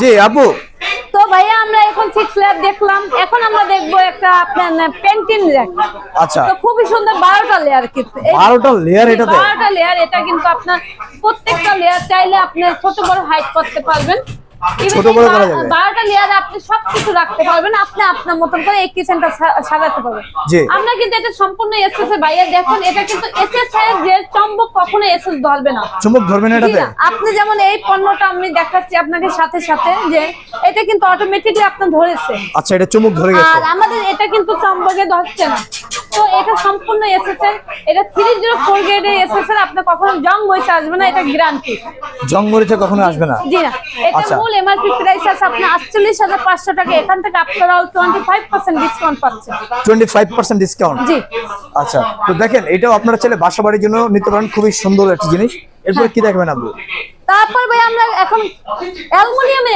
জি আপু, তো ভাইয়া আমরা এখন 6 লেয়ার দেখলাম, এখন আমরা দেখবো একটা আপনার পেন্টিং র্যাক। আচ্ছা তো খুবই সুন্দর 12টা লেয়ার, কিন্তু 12টা লেয়ার এটাতে? 12টা লেয়ার, এটা কিন্তু আপনার প্রত্যেকটা লেয়ার চাইলে আপনি ছোট বড় হাইট করতে পারবেন। ছোট বড় করা যাবে? 12টা লেয়ারে আপনি সবকিছু রাখতে পারবেন, আপনি আপনার মতন করে এই কিচেনটা সাজাতে পারবেন। জি। আমরা কিন্তু এটা সম্পূর্ণ এসএস এর ভাইয়া, দেখুন এটা কিন্তু এসএস এর যে চম্বক কখনো এসএস ধরবে না। চুম্বক ধরবে না জি এটাতে? না, আপনি যেমন এই পণ্যটা আমি দেখাচ্ছি আপনাকে সাথে সাথে, যে এটা কিন্তু অটোমেটিকলি আপনার ধরেছে। আচ্ছা, এটা চুম্বক ধরে গেছে। আর আমাদের এটা কিন্তু চম্বকে ধরছে না। তো এটা সম্পূর্ণ এসএস এর, এটা 304 গ্রেডের এসএস এর, আপনি কখনো জং মরিচা আসবে না, এটা গ্যারান্টি। জং মরিচা কখনো আসবে না? জি না, এটা আচ্ছা। মূল এমআরপি প্রাইস আছে আপনার 48,500 টাকা, এখান থেকে আপনারা 25% ডিসকাউন্ট পাচ্ছেন। 25% ডিসকাউন্ট? জি। আচ্ছা, তো দেখেন এটাও আপনারা চাইলে বাসা বাড়ির জন্য নিতে পারেন, খুবই সুন্দর একটা জিনিস। এরপর কি দেখবেন আপু? তারপর ভাই আমরা এখন অ্যালুমিনিয়াম